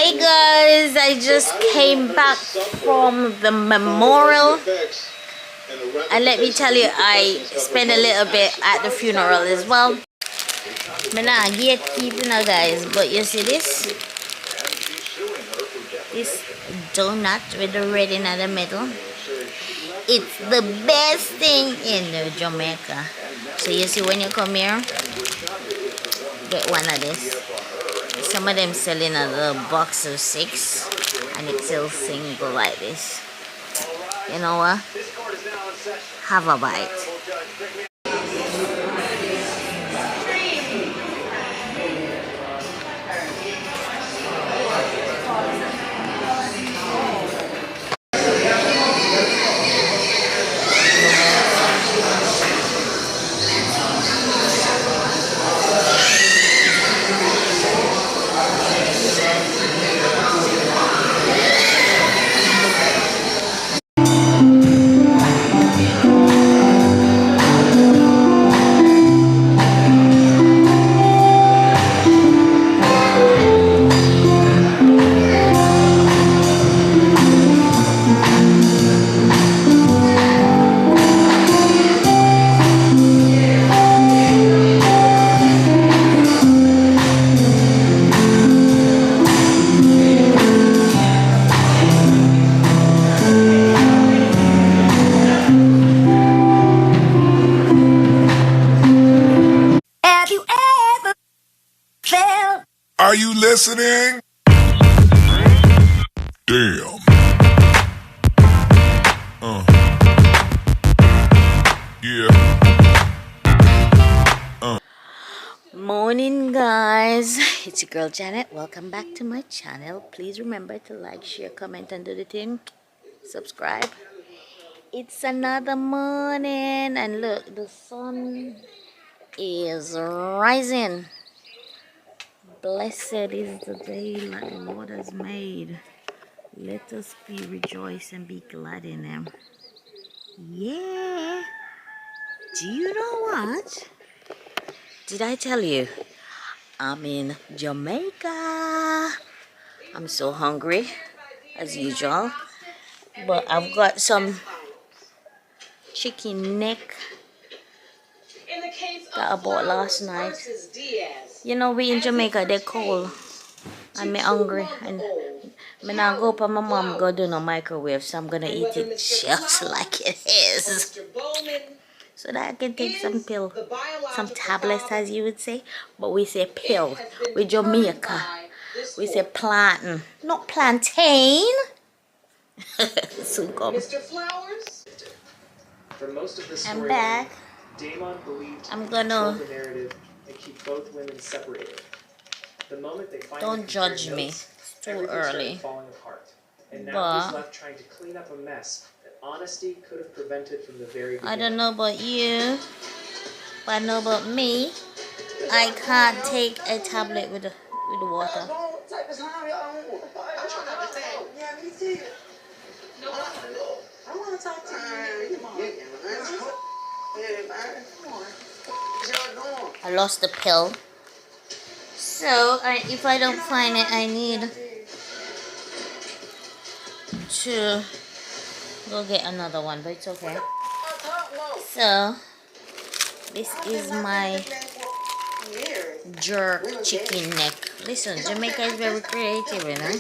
Hey guys, I just came back from the memorial, and let me tell you, I spent a little bit at the funeral as well. I'm not gatekeeping now guys, but you see this donut with the red in the middle, it's the best thing in the Jamaica. So you see, when you come here, get one of this. Some of them selling a little box of 6 and it's still single like this. You know what? Have a bite. Are you listening? Damn. Yeah. Morning guys, it's your girl Janet. Welcome back to my channel. Please remember to like, share, comment and do the thing. Subscribe. It's another morning and look, the sun is rising. Blessed is the day that the Lord has made. Let us be rejoice and be glad in him. Yeah. Do you know what? Did I tell you? I'm in Jamaica. I'm so hungry as usual. But I've got some chicken neck that I bought last night. You know, we in Jamaica, they're cold. I'm hungry and I'm not go up and my mom go do no microwave, so I'm gonna eat it just like it is. So that I can take some pill, some tablets as you would say, but we say pill. With Jamaica, we say plantain, not plantain. Soon come. I'm back. I'm gonna. Don't judge me. It's too early. But I don't know about you, but I know about me. I can't take a tablet with the water. I lost the pill. So if I don't find it, I need to go get another one, but it's okay. So this is my jerk chicken neck. Listen, Jamaica is very creative, you know.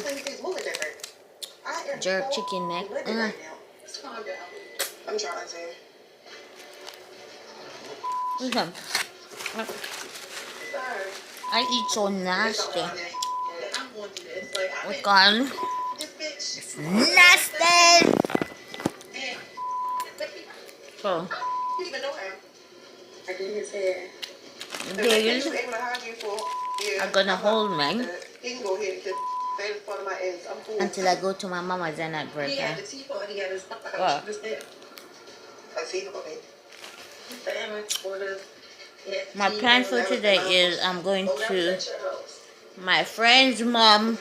Jerk chicken neck. Listen, I eat so nasty. Oh God, it's nasty. So days are gonna hold me until I go to my mama's and at birthday. My plan for today is I'm going to my friend's mom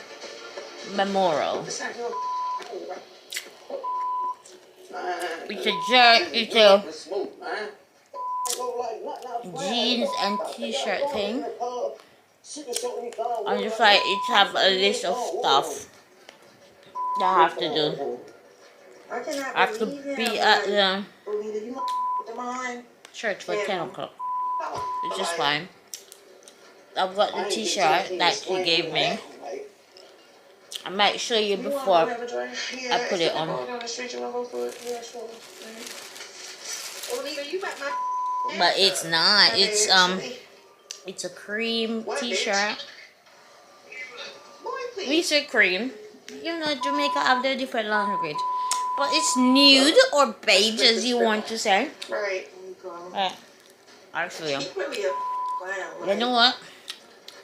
memorial. It's a jeans and t-shirt thing. I just like it have a list of stuff that I have to do. I have to be at the church for 10 o'clock, which is fine. I've got the t-shirt that she gave me. I might show you before I put it on. But it's not. It's a cream t-shirt. We say cream. You know, Jamaica have their different language. But it's nude or beige, as you want to say. Right. Actually, you know what?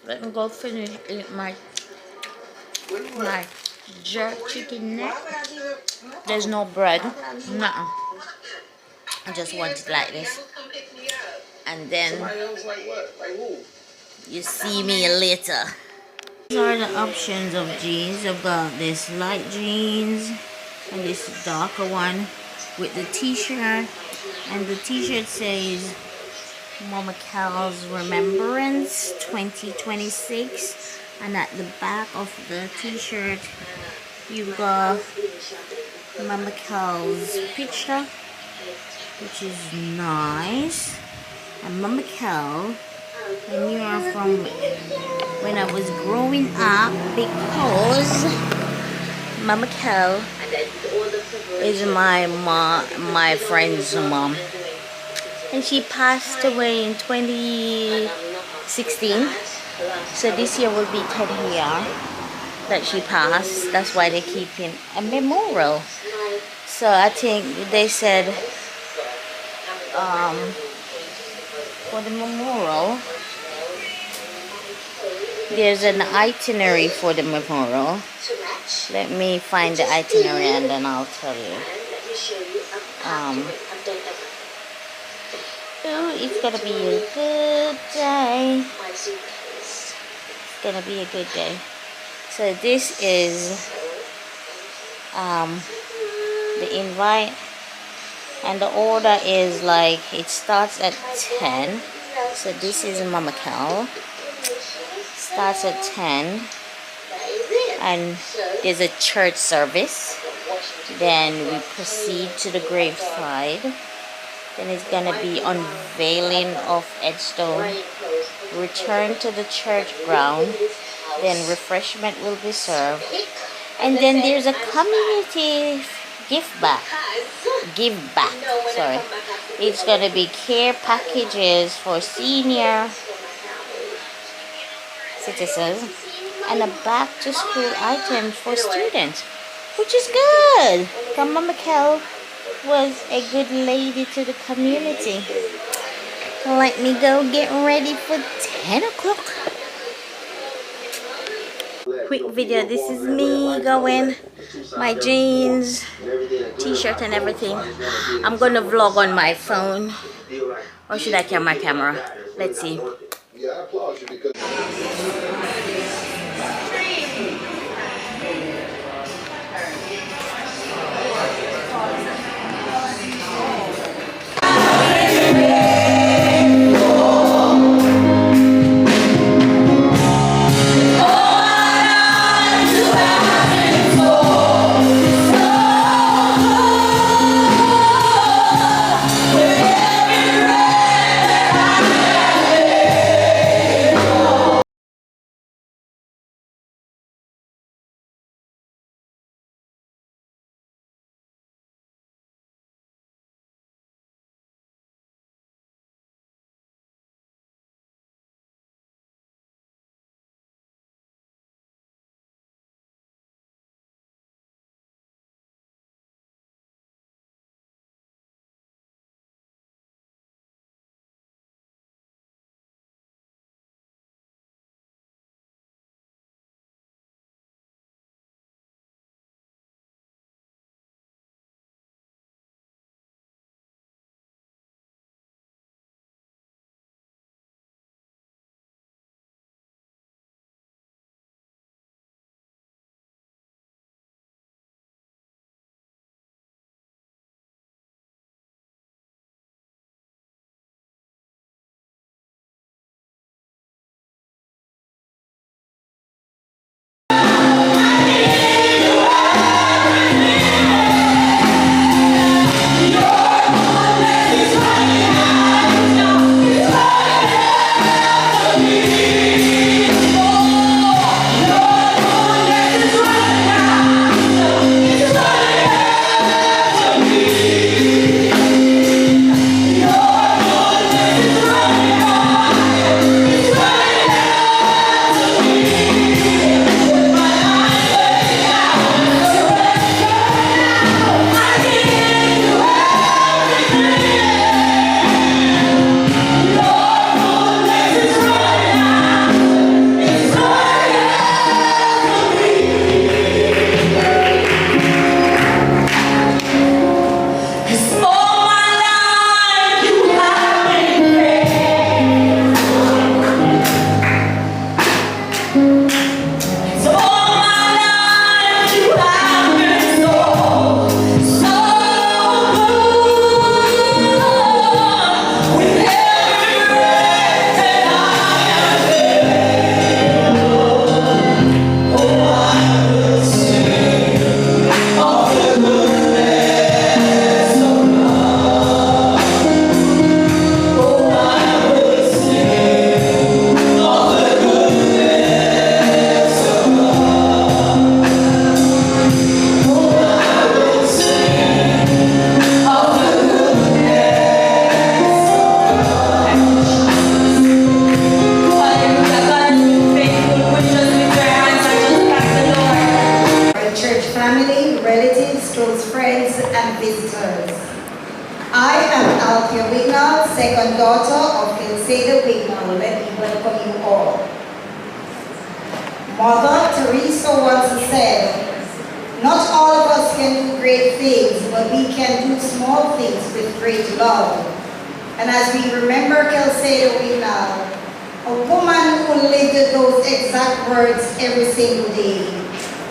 Let me go finish eat my jerk chicken neck. There's no bread. Nuh-uh. I just want it like this. And then you see me later. These are the options of jeans. I've got this light jeans and this darker one with the t-shirt. And the t-shirt says Mama Cal's Remembrance 2026. And at the back of the t-shirt you've got Mama Cal's picture, which is nice. And Mama Cal, I knew her from when I was growing up because Mama Cal is my friend's mom. And she passed away in 2016. So this year will be 10 years that she passed. That's why they're keeping a memorial. So I think they said for the memorial, there's an itinerary for the memorial. Let me find the itinerary and then I'll tell you. Oh, it's gonna be a good day. It's gonna be a good day. So this is the invite, and the order is like it starts at 10. So this is Mama Cal. Starts at 10, and there's a church service. Then we proceed to the graveside. Then it's gonna be unveiling of headstone. Return to the church ground. Then refreshment will be served. And then there's a community give back. Sorry. It's gonna be care packages for senior citizens and a back to school item for students, which is good. Mama Cal was a good lady to the community. Let me go get ready for 10 o'clock. Quick video. This is me going, my jeans, t-shirt and everything. I'm gonna vlog on my phone, or should I carry my camera? Let's see. family, relatives, close friends, and visitors. I am Althea Wignall, second daughter of Kilsada Wignall. Let me welcome you all. Mother Teresa once said, "Not all of us can do great things, but we can do small things with great love." And as we remember Kilsada Wignall, a woman who lived those exact words every single day,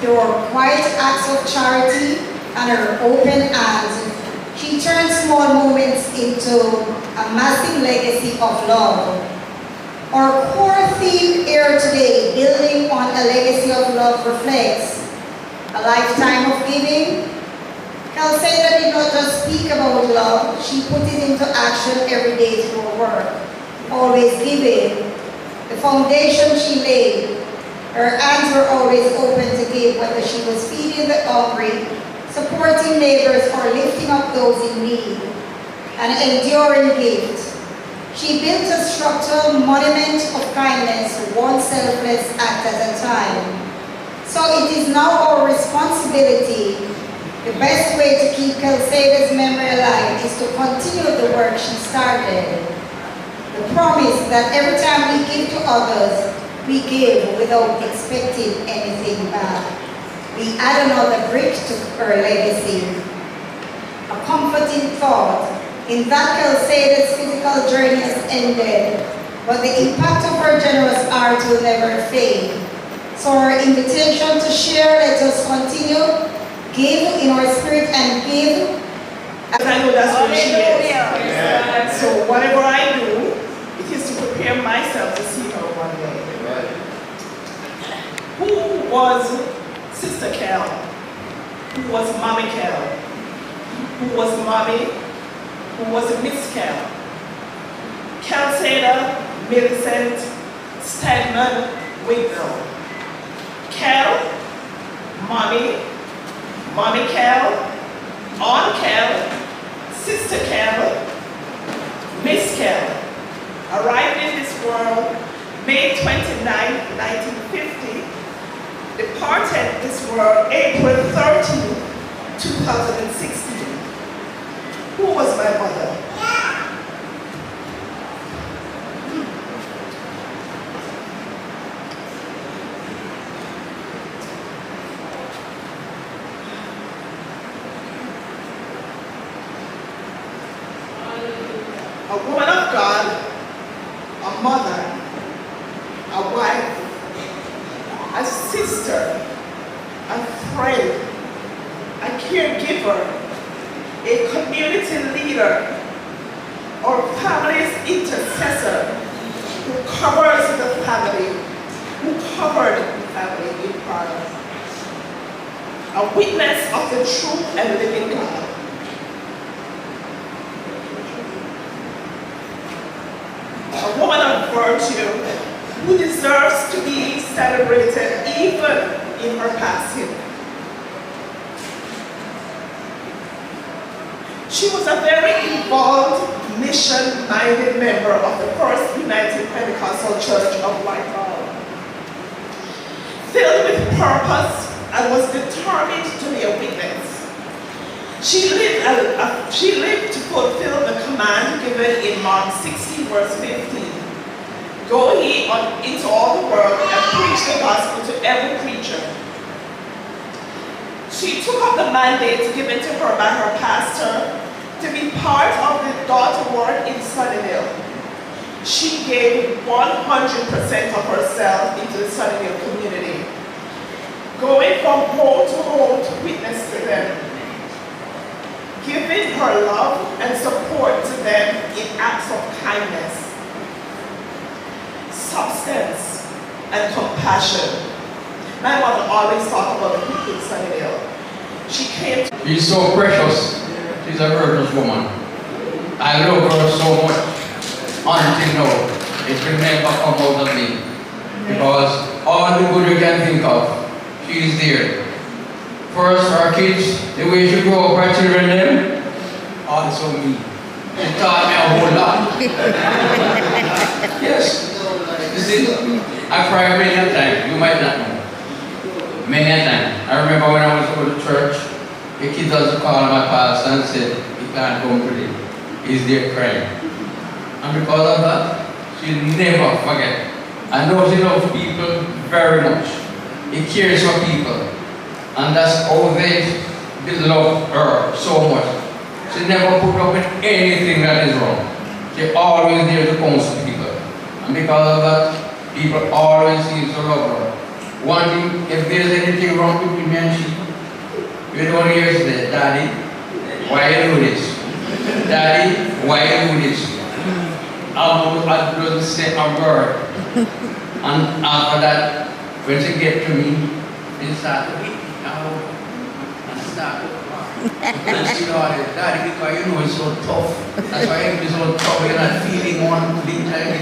through her quiet acts of charity and her open hands, she turned small moments into a massive legacy of love. Our core theme here today, building on a legacy of love, reflects a lifetime of giving. Kilsada did not just speak about love, she put it into action every day through her work, always giving. The foundation she laid, her hands were always open to give, whether she was feeding the hungry, supporting neighbors, or lifting up those in need. An enduring gift. She built a structural monument of kindness, one selfless act at a time. So it is now our responsibility. The best way to keep Kilsada's memory alive is to continue the work she started. The promise that every time we give to others, we give without expecting anything back. We add another brick to her legacy. A comforting thought, in that Kilsada's physical journey has ended, but the impact of her generous heart will never fade. So our invitation to share, let us continue, give in our spirit and give. I know that's where she is. Yeah. So whatever I do, it is to prepare myself to see her one day. Who was Sister Cal? Who was Mommy Cal? Who was Mommy? Who was Miss Cal? Kilsada, Millicent, Stedman, Wignall. Cal, Mommy, Mommy Cal, Aunt Cal, Sister Cal, Miss Cal, arrived in this world May 29, 1950, departed this world April 13, 2016. Who was my mother? A woman of God, a mother, a wife, a sister, a friend, a caregiver, a community leader, or family's intercessor who covers the family, who covered the family in prayer. A witness of the true and living God. A woman of virtue who deserves to be celebrated even in her passing. She was a very involved, mission-minded member of the First United Pentecostal Church of Whitehall. Filled with purpose and was determined to be a witness. She lived to fulfill the command given in Mark 16, verse 15. Go ye into all the world and preach the gospel to every creature. She took up the mandate given to her by her pastor to be part of the daughter work in Sunnydale. She gave 100% of herself into the Sunnydale community, going from home to home to witness to them, giving her love and support to them in acts of kindness, substance, and compassion. My mother always talked about the people in Sunnydale. She came to... She's so precious. She's a virtuous woman. I love her so much. Until now, it will never come out of me. Because all the good you can think of, she's there. First, our kids, the way she grew up our children, them, also me. She taught me a whole lot. Yes. You see, I cry many a time, you might not know. Many a time. I remember when I was going to church, the kids also called my pastor and said, he can't come today. He's there crying. And because of that, she never forget. I know she loves people very much. He cares for people. And that's how they love her so much. She never put up with anything that is wrong. She always there to counsel people. And because of that, people always seem to love her. One thing, if there's anything wrong between me and she, you don't hear say, Daddy, why you do this? Daddy, why you do this? I don't say a word. And after that, when she get to me, she start to eat and start to cry. And she started, Daddy, because you know it's so tough. That's why it's so tough. You're not feeling one big time.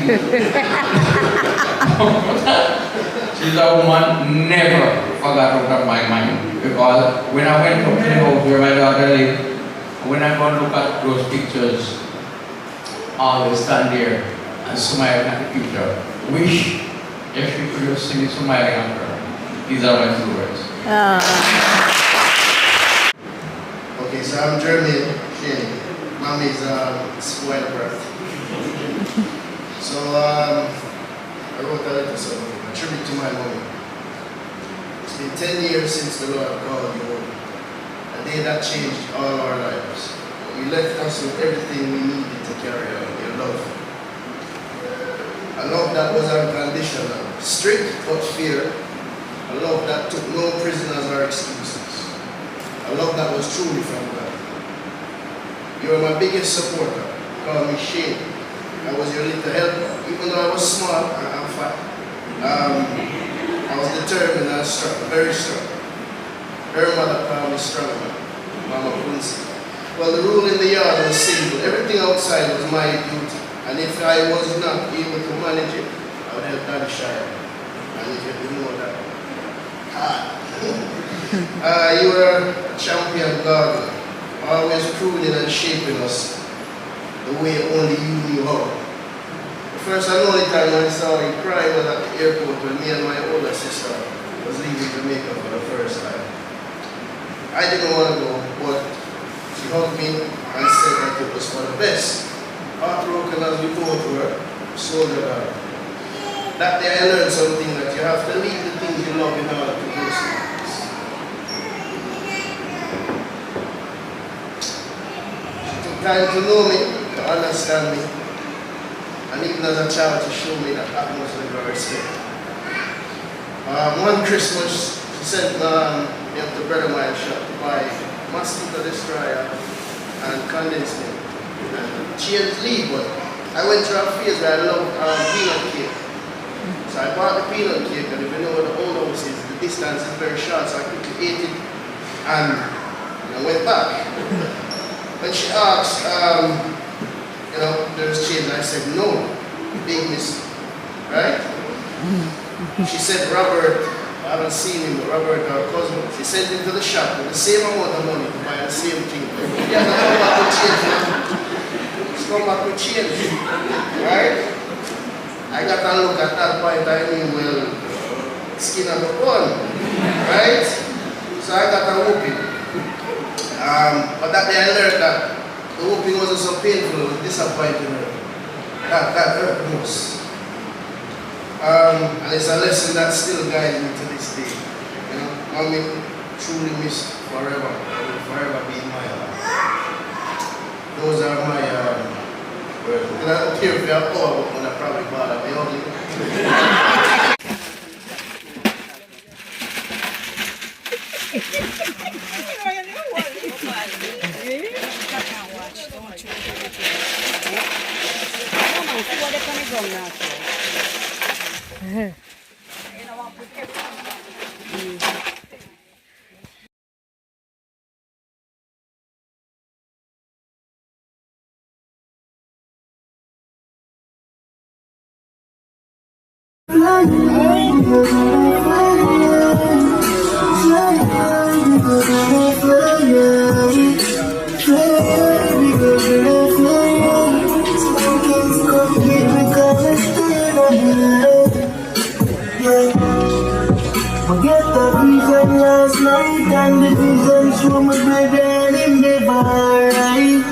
She's a woman never forgot out of my mind. Because when I went up to the house where my daughter lived, when I go and look at those pictures, I always stand there and smile at the picture. Wish if you could just see me smiling at her. These are my two words. Okay, so I'm Jeremy Shane. Mommy's spoiled brat. So I wrote a letter, so a tribute to my mommy. It's been 10 years since the Lord called you home. A day that changed all our lives. You left us with everything we needed to carry on, your love. A love that was unconditional, strict but fair. A love that took no prisoners or excuses. A love that was truly from God. You were my biggest supporter. Call me Shane. I was your little helper. Even though I was small, I'm fat. I was determined and strong, very strong. Her mother called me strong man, Mama Quincy. Well, the rule in the yard was simple. Everything outside was my duty. And if I was not able to manage it, I would help Daddy shine. And if you didn't know that, you were a champion gardener, always pruning and shaping us the way only you knew how. The first and only time I saw you cry was at the airport when me and my older sister was leaving Jamaica for the first time. I didn't want to go, but she hugged me and said that it was for the best. Heartbroken as we both were, so that day I learned something, that you have to leave the things you love in order to do something. It took time to know me, to understand me, and even as a child to show me that atmosphere of respect. One Christmas, she sent me up to Bread and Wine shop to buy mosquito destroyer and condensed milk. She had to leave, but I went through a phase where I loved peanut cake. So I bought the peanut cake, and if you know what the old house is, the distance is very short, so I quickly ate it and I went back. When she asked, there's change, I said, no, big miss, right? She said, Robert, I haven't seen him, but Robert, our cousin, she sent him to the shop with the same amount of money to buy the same thing. Yeah, come back with change, come back with change, right? I got a look at that point, I knew, well, skin of the bone, right? So I got a whooping. But that day I learned that the whooping wasn't so painful, it was disappointing her. That hurt most. And it's a lesson that still guides me to this day. You know, Mommy truly missed forever. Will forever be in my life. Those are my words. And I don't care if you're poor, but when I probably bother me only. Forget the reason night and the visions from my brother and him never right.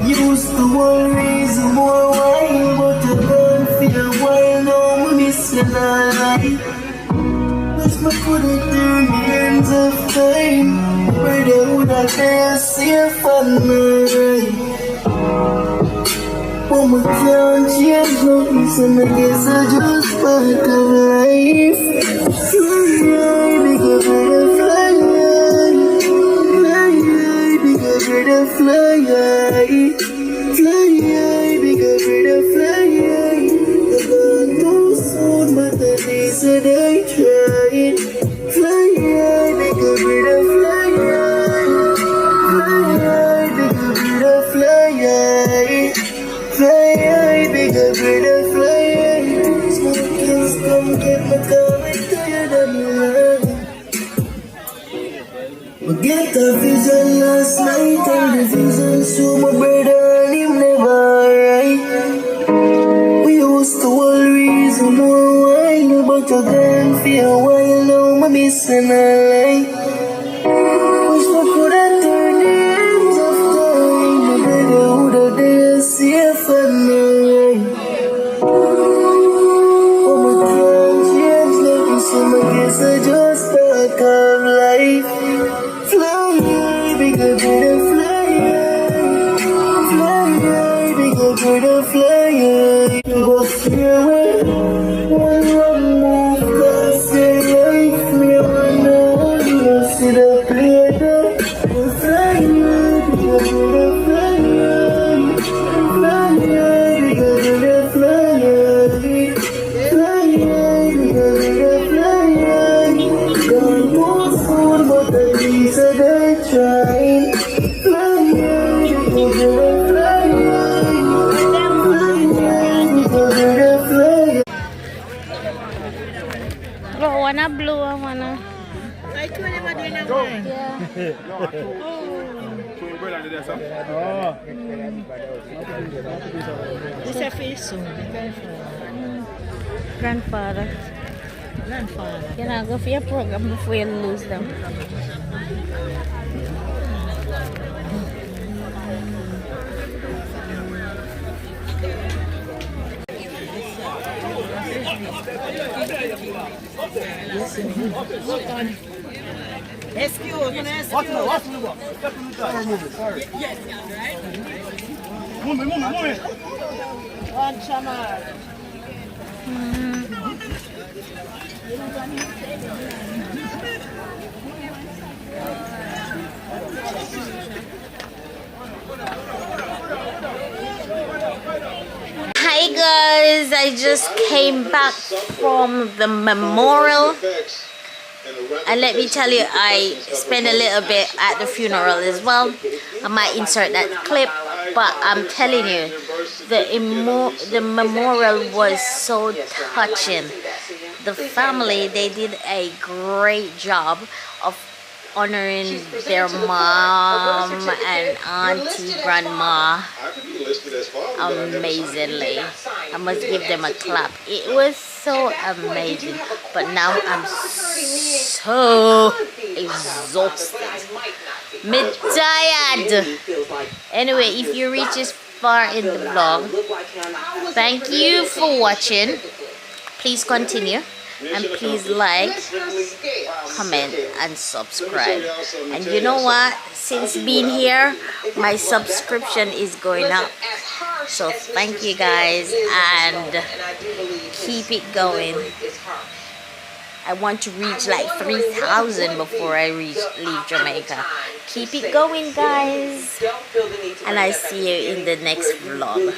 Used to worries more wine, but I don't feel why now I'm missing a light. Wish me could have turned the ends of time, where they would have been safe and right. But we can't change nothing, so I guess I just part of life. Fly high, bigger better fly high. Fly high, bigger better fly high. Fly high, bigger better fly high. I got too soon, but at least I tried. Fly high, bigger better fly high. Fly high, bigger better fly high. Fly high, bigger, better fly high. Smokers come get my car, I'm tired of my life. We get a vision last night and the vision show my brother and him never right. We used to worries more wine, but you can't feel a while now I'm missing a light. Wish we could have turned the ends of time, my brother would have been safe and right. Oh, my can't change nothing, so I guess I just part of life. Fly high, bigger, better fly high. Fly high, bigger, better fly high. You go fear away, one wrong move, cause your life, me I know you don't see the play there. You fly high, bigger, better fly high. Fly high, bigger, better fly high. Fly high, bigger, better fly high. Don't move soon, but at least I tried. Fly high, bigger, better fly high. Fly high, bigger, better fly high. I wanna blue, I wanna. I told him I didn't know. Yeah. This is a face soon. Grandfather. You know, go for your program before you lose them. Excuse me. One chamar. Hi guys, I just came back from the memorial, and let me tell you, I spent a little bit at the funeral as well. I might insert that clip, but I'm telling you, the memorial was so touching. The family, they did a great job of honoring their mom and auntie, grandma amazingly. I must give them a clap. It was so amazing, but now I'm so exhausted, tired. Anyway, if you reach this far in the vlog, thank you for watching. Please continue, and please like, comment, and subscribe. And you know what? Since being here, my subscription is going up. So thank you guys, and keep it going. I want to reach like 3,000 before I leave Jamaica. Keep it going, guys. And I see you in the next vlog.